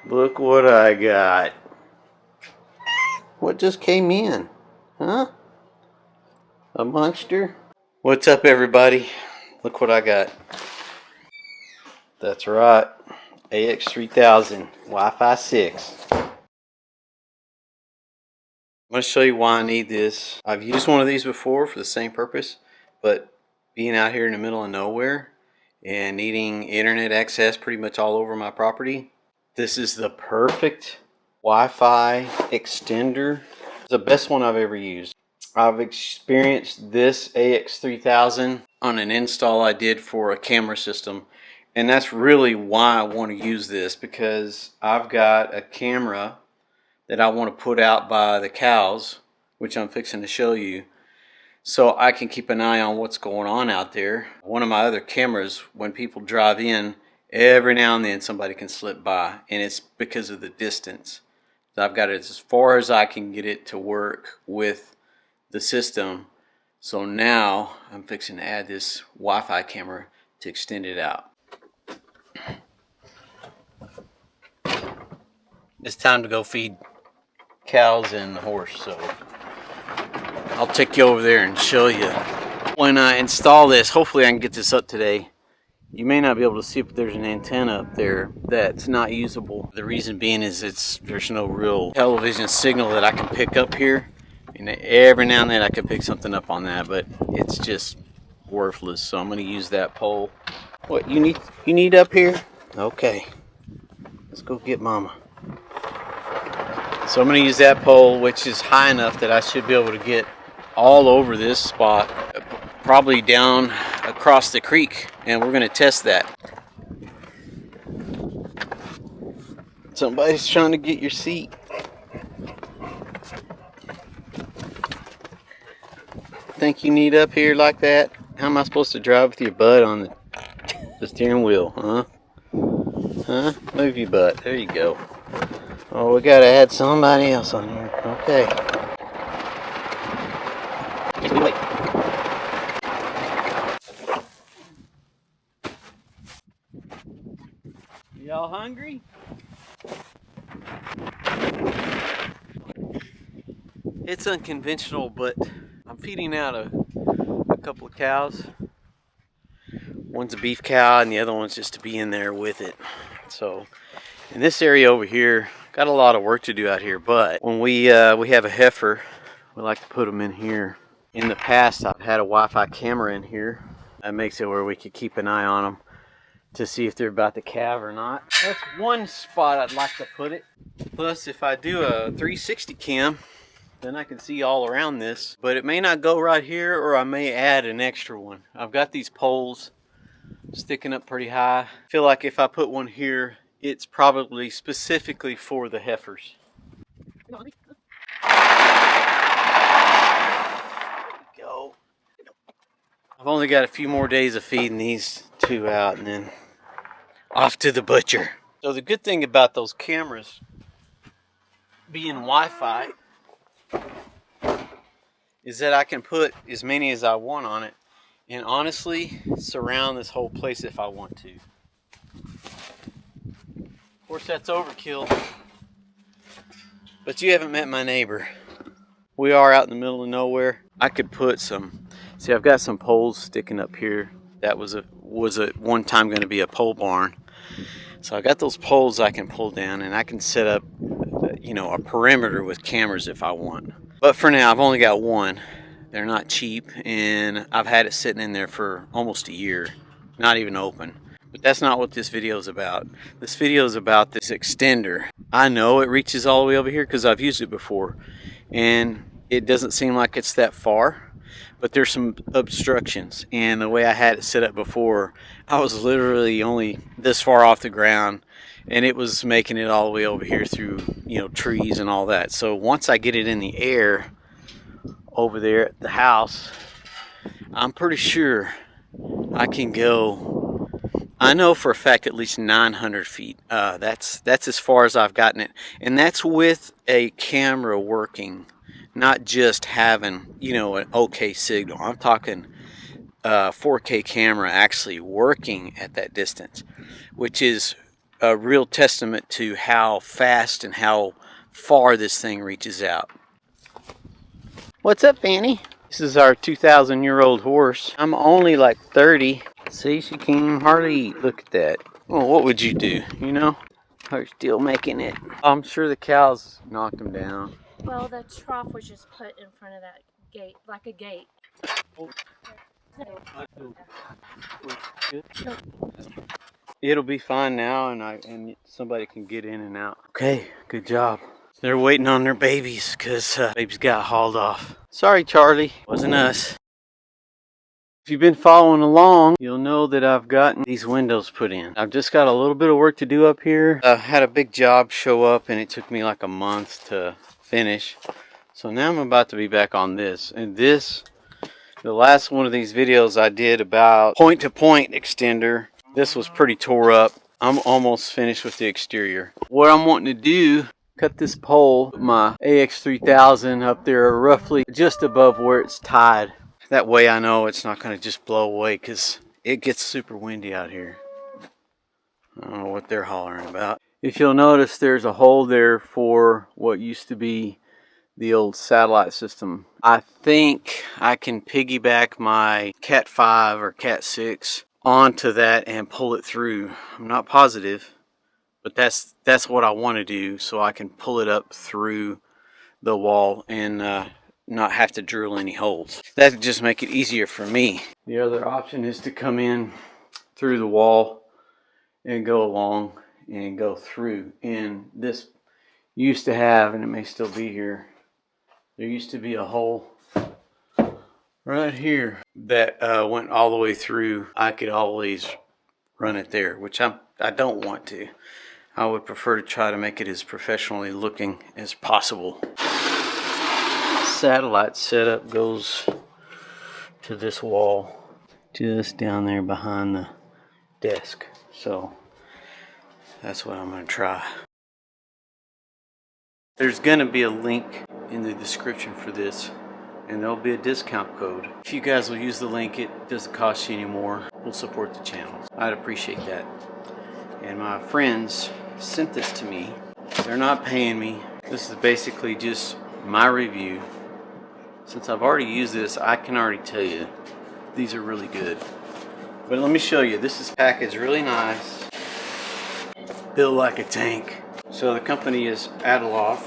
Look what I got. What just came in? Huh? A monster? What's up, everybody? Look what I got. That's right. AX3000 Wi-Fi 6. I'm going to show you why I need this. I've used one of these before for the same purpose, but being out here in the middle of nowhere and needing internet access pretty much all over my property, this is the perfect Wi-Fi extender. It's the best one I've ever used. I've experienced this AX3000 on an install I did for a camera system, and that's really why I want to use this, because I've got a camera that I want to put out by the cows, which I'm fixing to show you, so I can keep an eye on what's going on out there. One of my other cameras, when people drive in, every now and then somebody can slip by, and it's because of the distance. I've got it as far as I can get it to work with the system. So now I'm fixing to add this Wi-Fi camera to extend it out. It's time to go feed cows and the horse, so I'll take you over there and show you. When I install this, hopefully I can get this up today. You may not be able to see if there's an antenna up there that's not usable. The reason being is there's no real television signal that I can pick up here. And every now and then I can pick something up on that, but it's just worthless. So I'm going to use that pole. What you need up here? Okay, let's go get Mama. So I'm going to use that pole, which is high enough that I should be able to get all over this spot, probably down across the creek, and we're going to test that. Somebody's trying to get your seat. Think you need up here like that? How am I supposed to drive with your butt on the steering wheel, huh? Huh? Move your butt. There you go. Oh, we gotta add somebody else on here. Okay. Wait. Y'all hungry? It's unconventional, but I'm feeding out a couple of cows. One's a beef cow and the other one's just to be in there with it. So in this area over here, got a lot of work to do out here, but when we have a heifer, we like to put them in here. In the past, I've had a Wi-Fi camera in here. That makes it where we could keep an eye on them to see if they're about to calve or not. That's one spot I'd like to put it. Plus, if I do a 360 cam, then I can see all around this, but it may not go right here, or I may add an extra one. I've got these poles sticking up pretty high. I feel like if I put one here, it's probably specifically for the heifers. There we go. I've only got a few more days of feeding these two out, and then off to the butcher. So the good thing about those cameras being Wi-Fi is that I can put as many as I want on it, and honestly surround this whole place if I want to. Of course, that's overkill, but you haven't met my neighbor. We are out in the middle of nowhere. I could put some, see, I've got some poles sticking up here. That was one time going to be a pole barn. So I got those poles I can pull down, and I can set up a perimeter with cameras if I want. But for now, I've only got one. They're not cheap, and I've had it sitting in there for almost a year, not even open. But that's not what this video is about. This video is about this extender. I know it reaches all the way over here because I've used it before, and it doesn't seem like it's that far, but there's some obstructions. And the way I had it set up before, I was literally only this far off the ground, and it was making it all the way over here through trees and all that. So once I get it in the air over there at the house, I'm pretty sure I can go, I know for a fact, at least 900 feet. That's as far as I've gotten it, and that's with a camera working, not just having an okay signal. I'm talking 4K camera actually working at that distance, which is a real testament to how fast and how far this thing reaches out. What's up, Fanny? This is our 2,000-year-old horse. I'm only like 30. See, she can't even hardly eat. Look at that. Well, what would you do, you know? Her still making it. I'm sure the cows knocked him down. Well, the trough was just put in front of that gate, like a gate. It'll be fine now, and somebody can get in and out. Okay, good job. They're waiting on their babies because babies got hauled off. Sorry, Charlie. Wasn't us. If you've been following along, you'll know that I've gotten these windows put in. I've just got a little bit of work to do up here. I had a big job show up and it took me like a month to finish. So now I'm about to be back on this. And this, the last one of these videos I did about point-to-point extender, this was pretty tore up. I'm almost finished with the exterior. What I'm wanting to do, cut this pole, my AX3000 up there roughly just above where it's tied. That way I know it's not going to just blow away because it gets super windy out here. I don't know what they're hollering about. If you'll notice, there's a hole there for what used to be the old satellite system. I think I can piggyback my Cat 5 or Cat 6 onto that and pull it through. I'm not positive, but that's what I want to do, so I can pull it up through the wall and not have to drill any holes. That would just make it easier for me. The other option is to come in through the wall and go along and go through. And this used to have, and it may still be here, there used to be a hole right here that went all the way through. I could always run it there, which I don't want to. I would prefer to try to make it as professionally looking as possible. Satellite setup goes to this wall just down there behind the desk, so that's what I'm going to try. There's going to be a link in the description for this, and there'll be a discount code. If you guys will use the link, it doesn't cost you any more. We'll support the channel. I'd appreciate that. And my friends sent this to me. They're not paying me. This is basically just my review. Since I've already used this, I can already tell you these are really good. But let me show you. This is packaged really nice. Built like a tank. So the company is Adaloff.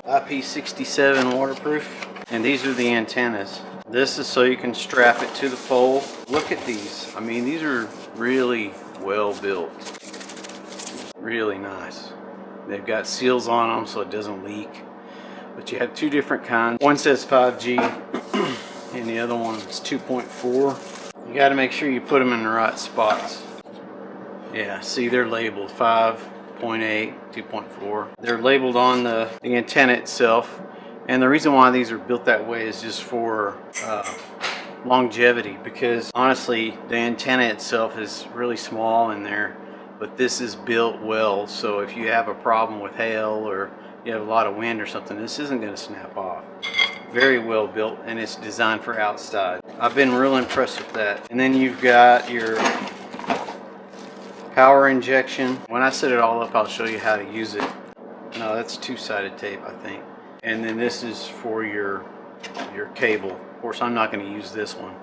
IP67 waterproof. And these are the antennas. This is so you can strap it to the pole. Look at these. I mean, these are really well built. Really nice. They've got seals on them so it doesn't leak. But you have two different kinds. One says 5G and the other one is 2.4. You got to make sure you put them in the right spots. Yeah, see, they're labeled 5.8, 2.4. They're labeled on the antenna itself. And the reason why these are built that way is just for longevity, because honestly the antenna itself is really small in there, but this is built well, so if you have a problem with hail or you have a lot of wind or something, this isn't going to snap off. Very well built, and it's designed for outside. I've been real impressed with that. And then you've got your power injection. When I set it all up, I'll show you how to use it. No, that's two-sided tape, I think. And then this is for your cable. Of course, I'm not going to use this one.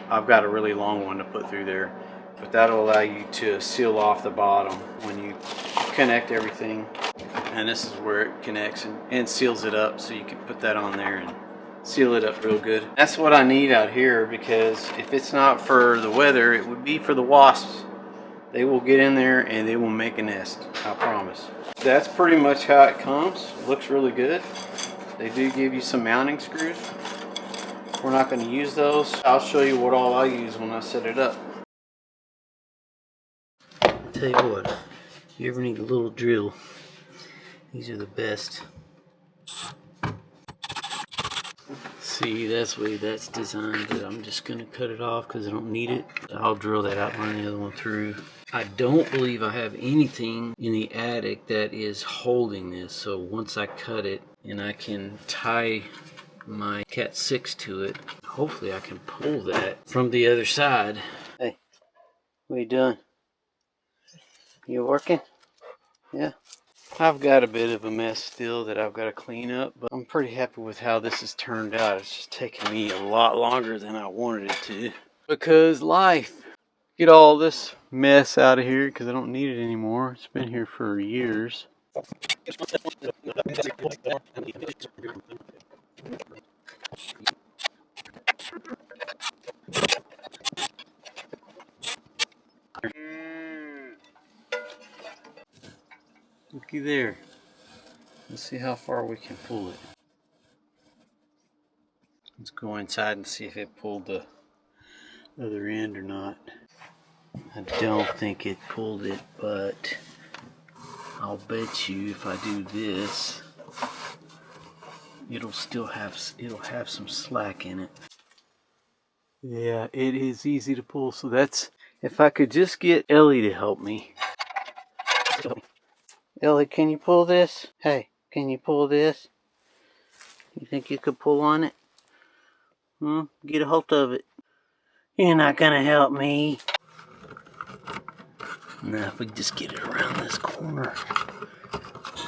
I've got a really long one to put through there. But that'll allow you to seal off the bottom when you connect everything. And this is where it connects and seals it up, so you can put that on there and seal it up real good. That's what I need out here, because if it's not for the weather, it would be for the wasps. They will get in there and they will make a nest, I promise. That's pretty much how it comes. It looks really good. They do give you some mounting screws. We're not going to use those. I'll show you what all I use when I set it up. I'll tell you what, if you ever need a little drill, these are the best. See, that's the way that's designed, but I'm just going to cut it off because I don't need it. I'll drill that out, run the other one through. I don't believe I have anything in the attic that is holding this, so once I cut it and I can tie my Cat 6 to it, hopefully I can pull that from the other side. Hey, what are you doing? You working? Yeah. I've got a bit of a mess still that I've got to clean up, but I'm pretty happy with how this has turned out. It's just taken me a lot longer than I wanted it to. Because life. Get all this mess out of here because I don't need it anymore. It's been here for years. Looky there. Let's see how far we can pull it. Let's go inside and see if it pulled the other end or not. I don't think it pulled it, but I'll bet you if I do this, it'll have some slack in it. Yeah, it is easy to pull. So that's, if I could just get Ellie to help me. Ellie, can you pull this? Hey, can you pull this? You think you could pull on it? Get a hold of it. You're not gonna help me. Now if we just get it around this corner.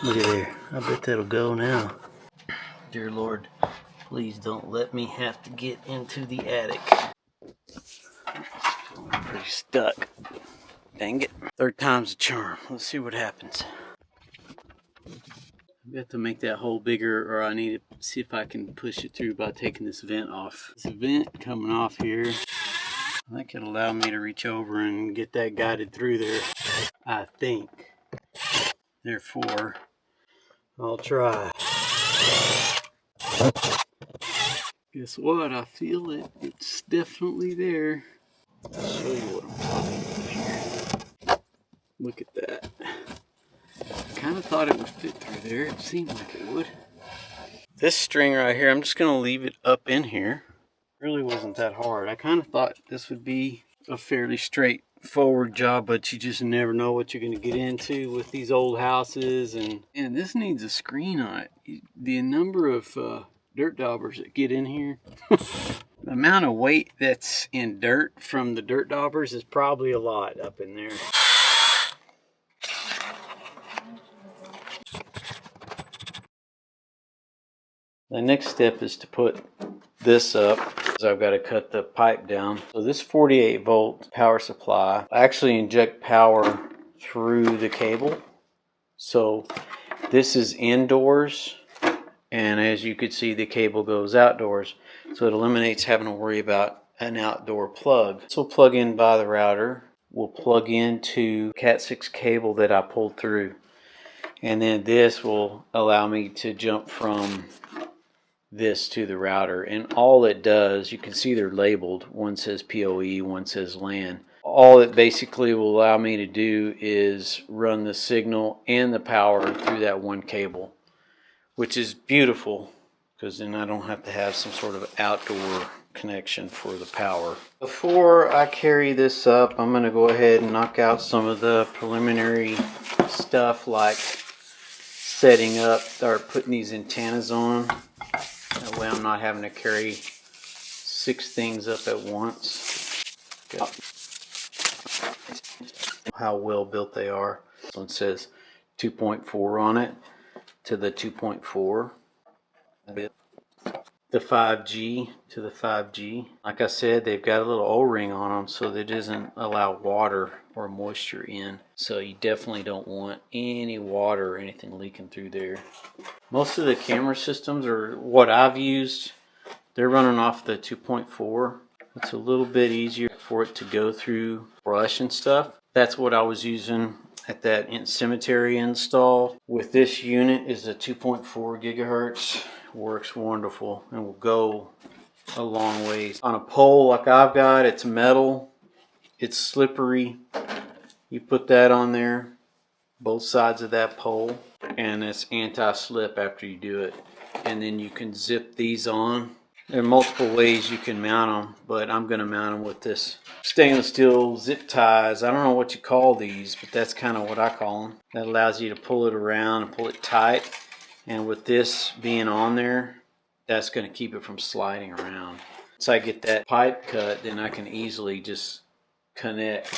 Look at there. I bet that'll go now. Dear Lord, please don't let me have to get into the attic. I'm pretty stuck. Dang it. Third time's a charm. Let's see what happens. I've got to make that hole bigger, or I need to see if I can push it through by taking this vent off. This vent coming off here, I think it'll allow me to reach over and get that guided through there. I think. Therefore, I'll try. Guess what? I feel it. It's definitely there. I'll show you what I'm talking about here. Look at that. I kind of thought it would fit through there. It seemed like it would. This string right here, I'm just going to leave it up in here. It really wasn't that hard. I kind of thought this would be a fairly straightforward job, but you just never know what you're going to get into with these old houses. And this needs a screen on it. The number of dirt daubers that get in here. The amount of weight that's in dirt from the dirt daubers is probably a lot up in there. The next step is to put this up. I've got to cut the pipe down. So this 48 volt power supply actually inject power through the cable. So this is indoors, and as you could see, the cable goes outdoors. So it eliminates having to worry about an outdoor plug. This will plug in by the router. We'll plug into Cat 6 cable that I pulled through. And then this will allow me to jump from this to the router, and all it does, you can see they're labeled. One says PoE, one says LAN. All it basically will allow me to do is run the signal and the power through that one cable, which is beautiful because then I don't have to have some sort of outdoor connection for the power. Before I carry this up, I'm going to go ahead and knock out some of the preliminary stuff like setting up, start putting these antennas on. That way I'm not having to carry 6 things up at once. Good. How well built they are. This one says 2.4 on it to the 2.4. The 5G to the 5G. Like I said, they've got a little O-ring on them so that it doesn't allow water or moisture in. So you definitely don't want any water or anything leaking through there. Most of the camera systems, or what I've used, they're running off the 2.4. It's a little bit easier for it to go through brush and stuff. That's what I was using at that cemetery install. With this unit is a 2.4 gigahertz. Works wonderful and will go a long ways. On a pole like I've got, it's metal, it's slippery. You put that on there, both sides of that pole, and it's anti-slip after you do it. And then you can zip these on. There are multiple ways you can mount them, but I'm going to mount them with this stainless steel zip ties. I don't know what you call these, but that's kind of what I call them. That allows you to pull it around and pull it tight. And with this being on there, that's going to keep it from sliding around. Once I get that pipe cut, then I can easily just connect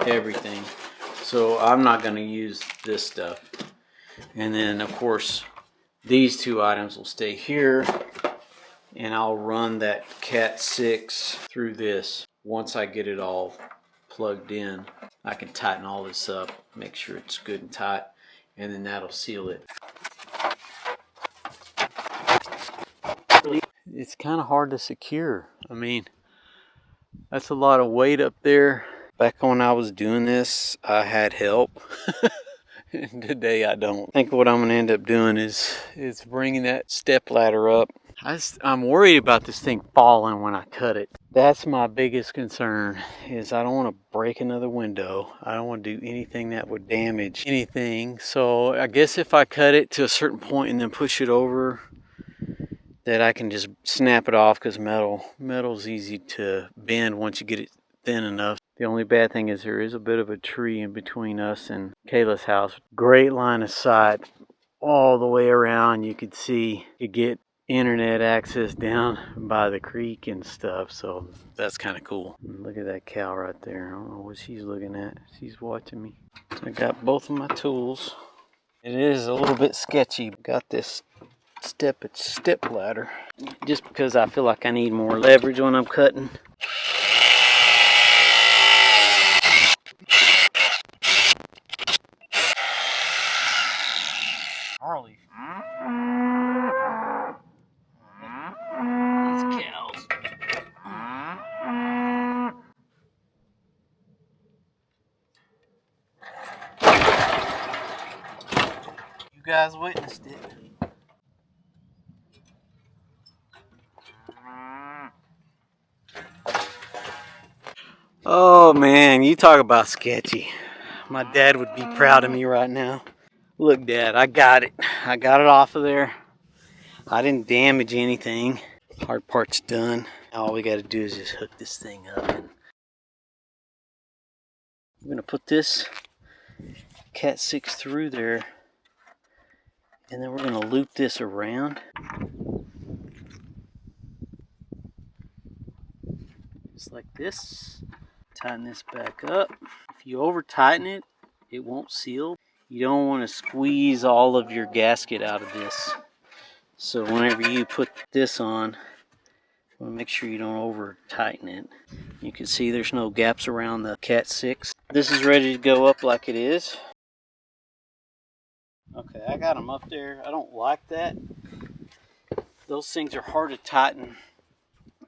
everything. So I'm not going to use this stuff. And then of course these two items will stay here, and I'll run that Cat 6 through this. Once I get it all plugged in, I can tighten all this up, make sure it's good and tight, and then that'll seal it. It's kind of hard to secure. I mean, that's a lot of weight up there. Back when I was doing this, I had help. And today I don't. I think what I'm going to end up doing is bringing that step ladder up. I'm worried about this thing falling when I cut it. That's my biggest concern, is I don't want to break another window. I don't want to do anything that would damage anything. So I guess if I cut it to a certain point and then push it over, that I can just snap it off, because metal's easy to bend once you get it thin enough. The only bad thing is there is a bit of a tree in between us and Kayla's house. Great line of sight all the way around. You could see, you get internet access down by the creek and stuff, so that's kind of cool. Look at that cow right there. I don't know what she's looking at. She's watching me. So I got both of my tools. It is a little bit sketchy. Got this step ladder just because I feel like I need more leverage when I'm cutting. Harley. These cows. You guys witnessed it. Oh man, you talk about sketchy. My dad would be proud of me right now. Look, Dad, I got it. I got it off of there. I didn't damage anything. Hard part's done. All we got to do is just hook this thing up. And I'm going to put this Cat 6 through there, and then we're going to loop this around. Just like this. Tighten this back up. If you over tighten it, it won't seal. You don't want to squeeze all of your gasket out of this. So whenever you put this on, you want to make sure you don't over tighten it. You can see there's no gaps around the Cat 6. This is ready to go up like it is. Okay, I got them up there. I don't like that. Those things are hard to tighten.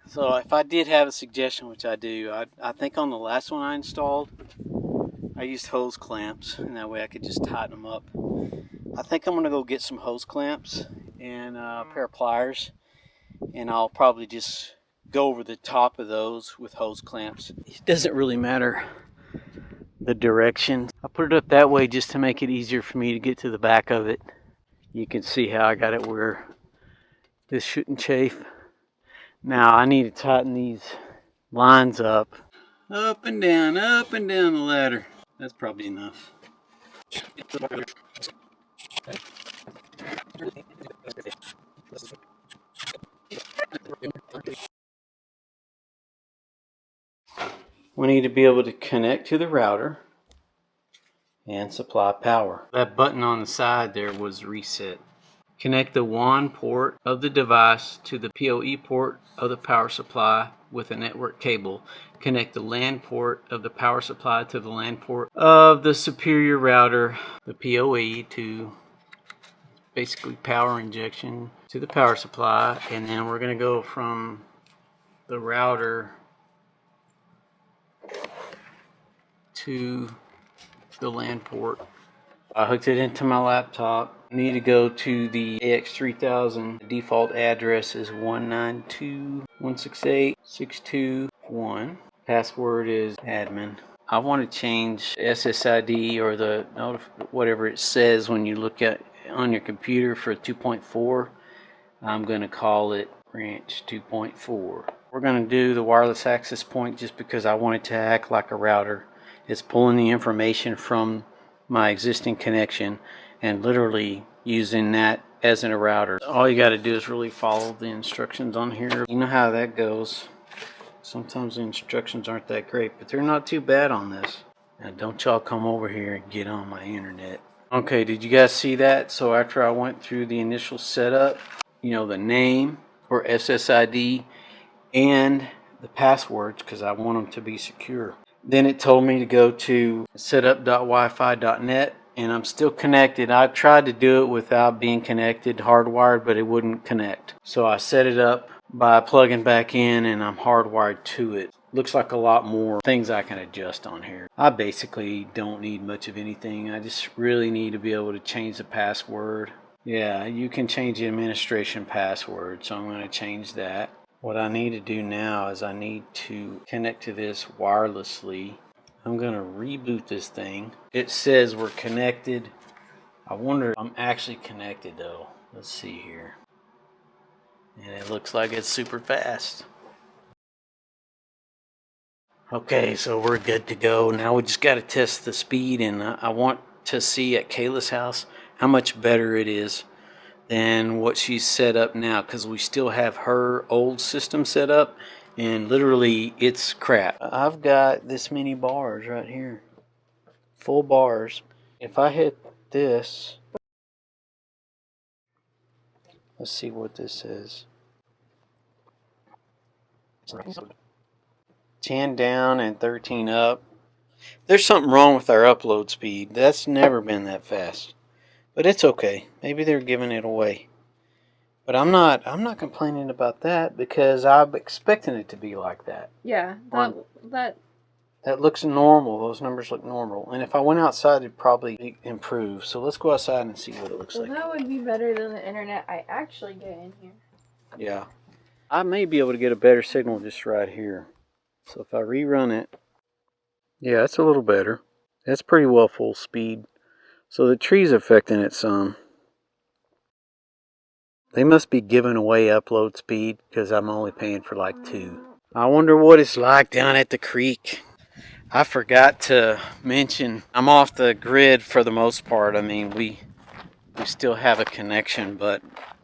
So if I did have a suggestion, which I do, I think on the last one I installed, I used hose clamps, and that way I could just tighten them up. I think I'm going to go get some hose clamps and a pair of pliers, and I'll probably just go over the top of those with hose clamps. It doesn't really matter the direction. I put it up that way just to make it easier for me to get to the back of it. You can see how I got it where this shouldn't chafe. Now I need to tighten these lines up. Up and down the ladder. That's probably enough. We need to be able to connect to the router and supply power. That button on the side there was reset. Connect the WAN port of the device to the PoE port of the power supply with a network cable. Connect the LAN port of the power supply to the LAN port of the superior router, the PoE, to basically power injection to the power supply. And then we're going to go from the router to the LAN port. I hooked it into my laptop. I need to go to the AX3000. The default address is 192.168.621. Password is admin. I want to change SSID or the whatever it says when you look at on your computer for 2.4. I'm going to call it Ranch 2.4. We're going to do the wireless access point just because I want it to act like a router. It's pulling the information from my existing connection and literally using that as a router. All you got to do is really follow the instructions on here. You know how that goes. Sometimes the instructions aren't that great, but they're not too bad on this. Now don't y'all come over here and get on my internet. Okay, did you guys see that? So after I went through the initial setup, you know, the name or SSID and the passwords, because I want them to be secure. Then it told me to go to setup.wifi.net, and I'm still connected. I tried to do it without being connected, hardwired, but it wouldn't connect. So I set it up by plugging back in, and I'm hardwired to it. Looks like a lot more things I can adjust on here. I basically don't need much of anything. I just really need to be able to change the password. Yeah, you can change the administration password, so I'm going to change that. What I need to do now is I need to connect to this wirelessly. I'm going to reboot this thing. It says we're connected. I wonder if I'm actually connected though. Let's see here. And it looks like it's super fast. Okay, so we're good to go. Now we just got to test the speed, and I want to see at Kayla's house how much better it is than what she's set up now, because we still have her old system set up, and literally it's crap. I've got this many bars right here, full bars. If I hit this, let's see what this is. 10 down and 13 up. There's something wrong with our upload speed. That's never been that fast. But it's okay. Maybe they're giving it away. But I'm not complaining about that, because I'm expecting it to be like that. Yeah, That looks normal. Those numbers look normal. And if I went outside, it'd probably improve. So let's go outside and see what it looks like. that would be better than the internet I actually get in here. Yeah. I may be able to get a better signal just right here. So if I rerun it, yeah, it's a little better. That's pretty well full speed. So the tree's affecting it some. They must be giving away upload speed, because I'm only paying for like 2. I wonder what it's like down at the creek. I forgot to mention, I'm off the grid for the most part. I mean, we still have a connection, but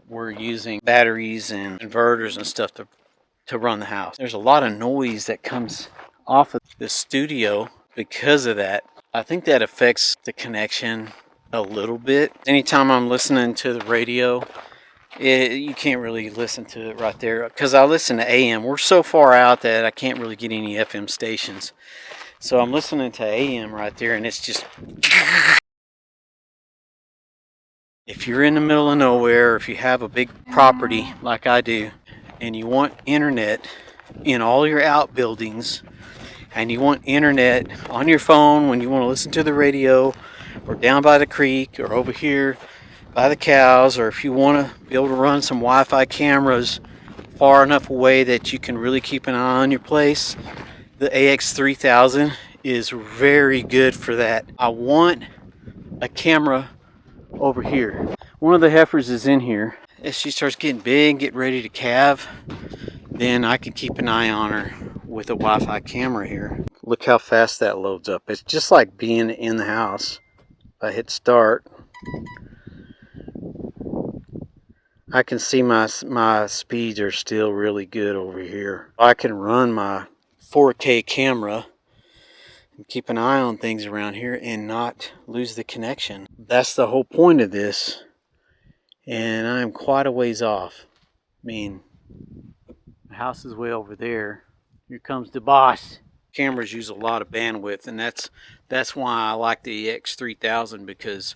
we're using batteries and inverters and stuff to run the house. There's a lot of noise that comes off of the studio because of that. I think that affects the connection a little bit. Anytime I'm listening to the radio, you can't really listen to it right there, because I listen to AM. We're so far out that I can't really get any FM stations. So I'm listening to AM right there, and it's just... If you're in the middle of nowhere, if you have a big property like I do, and you want internet in all your outbuildings, and you want internet on your phone when you want to listen to the radio, or down by the creek, or over here by the cows, or if you want to be able to run some Wi-Fi cameras far enough away that you can really keep an eye on your place, the AX3000 is very good for that. I want a camera over here. One of the heifers is in here. If she starts getting big, get ready to calve, then I can keep an eye on her with a Wi-Fi camera here. Look how fast that loads up. It's just like being in the house. If I hit start, I can see my speeds are still really good over here. I can run my 4K camera and keep an eye on things around here and not lose the connection. That's the whole point of this. And I'm quite a ways off. I mean, the house is way over there. Here comes the boss. Cameras use a lot of bandwidth, and that's why I like the X3000, because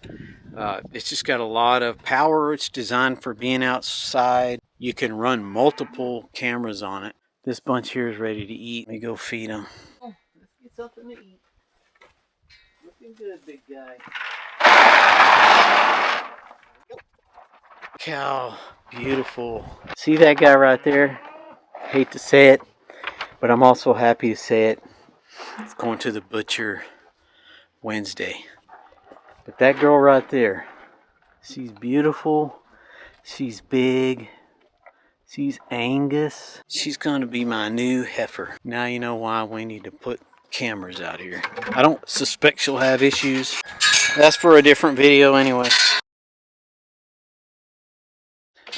it's just got a lot of power. It's designed for being outside. You can run multiple cameras on it. This bunch here is ready to eat. Let me go feed them. Oh, let's get something to eat. Looking good, big guy. Cow, beautiful. See that guy right there? Hate to say it, but I'm also happy to say it. It's going to the butcher Wednesday. But that girl right there, she's beautiful. She's big. She's Angus. She's going to be my new heifer. Now you know why we need to put cameras out here. I don't suspect she'll have issues. That's for a different video anyway.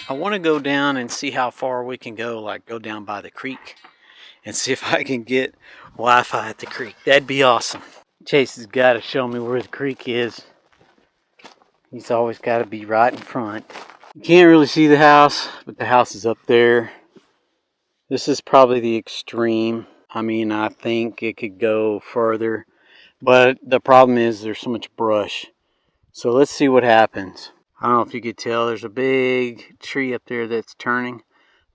I want to go down and see how far we can go, like go down by the creek and see if I can get Wi-Fi at the creek. That'd be awesome. Chase has got to show me where the creek is. He's always got to be right in front. You can't really see the house, but the house is up there. This is probably the extreme. I mean, I think it could go further, but the problem is there's so much brush. So let's see what happens. I don't know if you could tell, there's a big tree up there that's turning.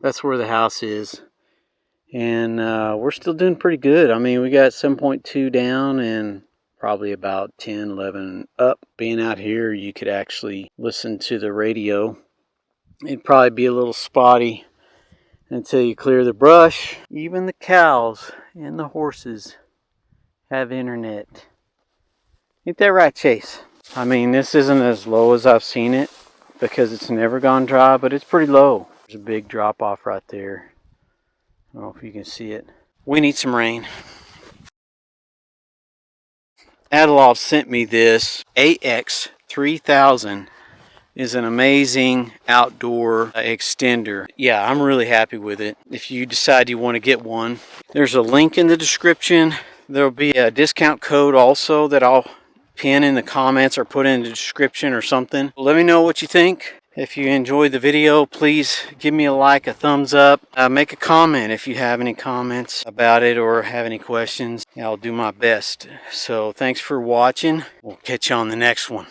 That's where the house is. And we're still doing pretty good. I mean, we got 7.2 down and probably about 10, 11 up. Being out here, you could actually listen to the radio. It'd probably be a little spotty until you clear the brush. Even the cows and the horses have internet. Ain't that right, Chase? I mean, this isn't as low as I've seen it because it's never gone dry, but it's pretty low. There's a big drop off right there. I don't know if you can see it. We need some rain. Adalov sent me this AX3000. Is an amazing outdoor extender. Yeah, I'm really happy with it. If you decide you want to get one, there's a link in the description. There'll be a discount code also that I'll pin in the comments or put in the description or something. Let me know what you think. If you enjoyed the video, please give me a like, a thumbs up. Make a comment if you have any comments about it or have any questions. I'll do my best. So thanks for watching. We'll catch you on the next one.